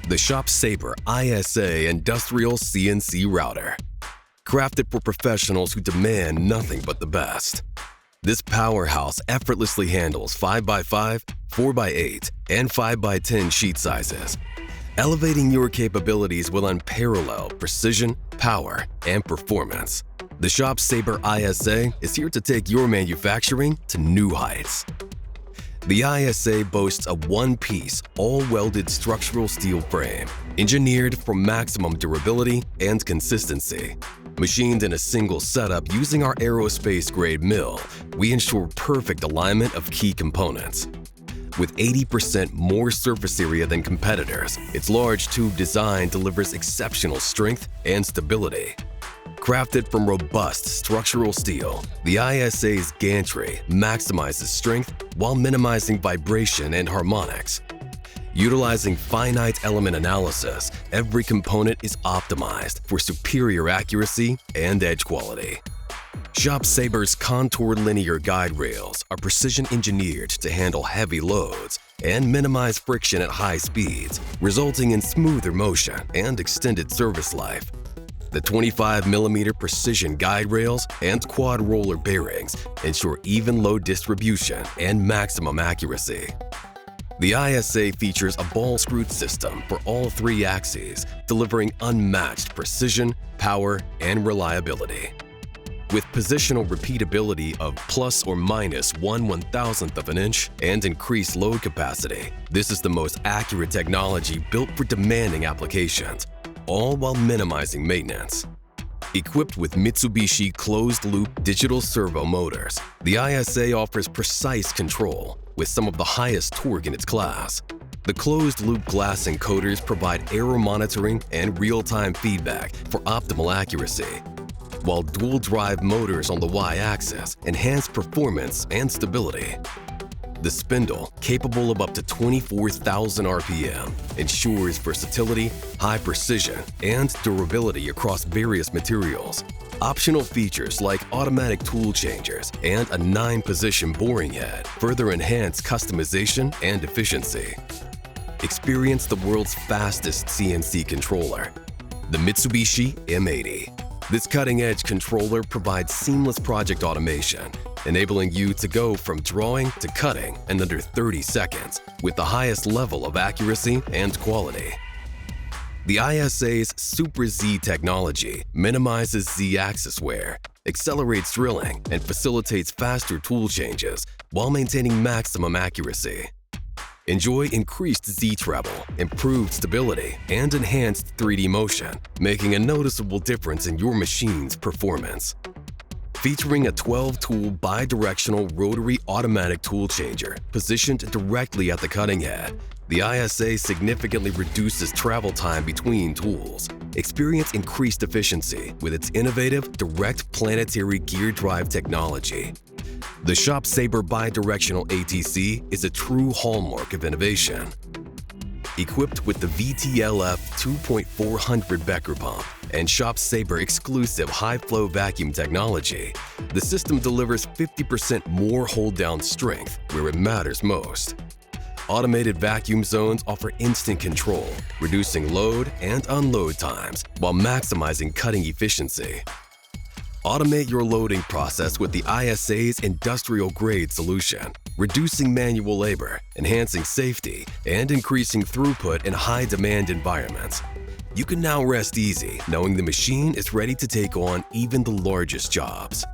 The ShopSabre ISA Industrial CNC Router. Crafted for professionals who demand nothing but the best. This powerhouse effortlessly handles 5x5, 4x8, and 5x10 sheet sizes, elevating your capabilities with unparalleled precision, power, and performance. The ShopSabre ISA is here to take your manufacturing to new heights. The ISA boasts a one-piece, all-welded structural steel frame, engineered for maximum durability and consistency. Machined in a single setup using our aerospace-grade mill, we ensure perfect alignment of key components. With 80% more surface area than competitors, its large tube design delivers exceptional strength and stability. Crafted from robust structural steel, the ISA's gantry maximizes strength while minimizing vibration and harmonics. Utilizing finite element analysis, every component is optimized for superior accuracy and edge quality. ShopSabre's contoured linear guide rails are precision engineered to handle heavy loads and minimize friction at high speeds, resulting in smoother motion and extended service life. The 25mm precision guide rails and quad roller bearings ensure even load distribution and maximum accuracy. The ISA features a ball-screwed system for all three axes, delivering unmatched precision, power, and reliability. With positional repeatability of plus or minus 1/1000th of an inch and increased load capacity, this is the most accurate technology built for demanding applications, all while minimizing maintenance. Equipped with Mitsubishi closed-loop digital servo motors, the ISA offers precise control with some of the highest torque in its class. The closed-loop glass encoders provide error monitoring and real-time feedback for optimal accuracy, while dual-drive motors on the Y-axis enhance performance and stability. The spindle, capable of up to 24,000 RPM, ensures versatility, high precision, and durability across various materials. Optional features like automatic tool changers and a 9-position boring head further enhance customization and efficiency. Experience the world's fastest CNC controller, the Mitsubishi M80. This cutting-edge controller provides seamless project automation, enabling you to go from drawing to cutting in under 30 seconds with the highest level of accuracy and quality. The ISA's Super Z technology minimizes Z-axis wear, accelerates drilling, and facilitates faster tool changes while maintaining maximum accuracy. Enjoy increased Z-travel, improved stability, and enhanced 3D motion, making a noticeable difference in your machine's performance. Featuring a 12-tool bi-directional rotary automatic tool changer positioned directly at the cutting head, the ISA significantly reduces travel time between tools. Experience increased efficiency with its innovative direct planetary gear drive technology. The ShopSabre bi-directional ATC is a true hallmark of innovation. Equipped with the VTLF 2.400 Becker pump and ShopSabre exclusive high-flow vacuum technology, the system delivers 50% more hold-down strength where it matters most. Automated vacuum zones offer instant control, reducing load and unload times while maximizing cutting efficiency. Automate your loading process with the ISA's industrial-grade solution, reducing manual labor, enhancing safety, and increasing throughput in high-demand environments. You can now rest easy knowing the machine is ready to take on even the largest jobs.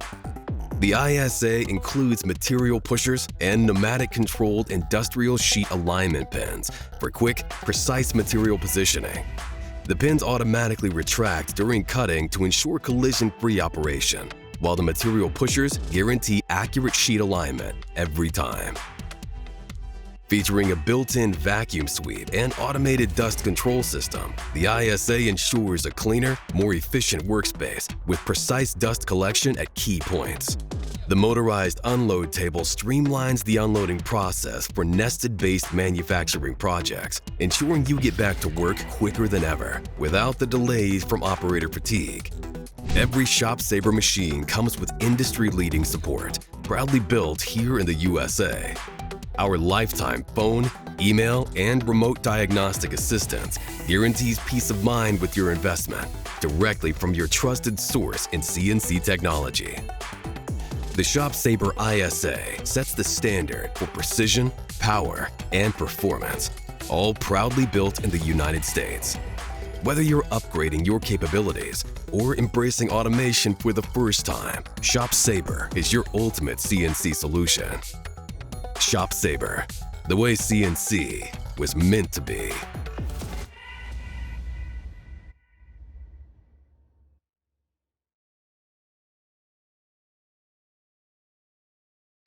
The ISA includes material pushers and pneumatic-controlled industrial sheet alignment pins for quick, precise material positioning. The pins automatically retract during cutting to ensure collision-free operation, while the material pushers guarantee accurate sheet alignment every time. Featuring a built-in vacuum sweep and automated dust control system, the ISA ensures a cleaner, more efficient workspace with precise dust collection at key points. The motorized unload table streamlines the unloading process for nested-based manufacturing projects, ensuring you get back to work quicker than ever, without the delays from operator fatigue. Every ShopSabre machine comes with industry-leading support, proudly built here in the USA. Our lifetime phone, email, and remote diagnostic assistance guarantees peace of mind with your investment directly from your trusted source in CNC technology. The ShopSabre ISA sets the standard for precision, power, and performance, all proudly built in the United States. Whether you're upgrading your capabilities or embracing automation for the first time, ShopSabre is your ultimate CNC solution. ShopSabre, the way CNC was meant to be.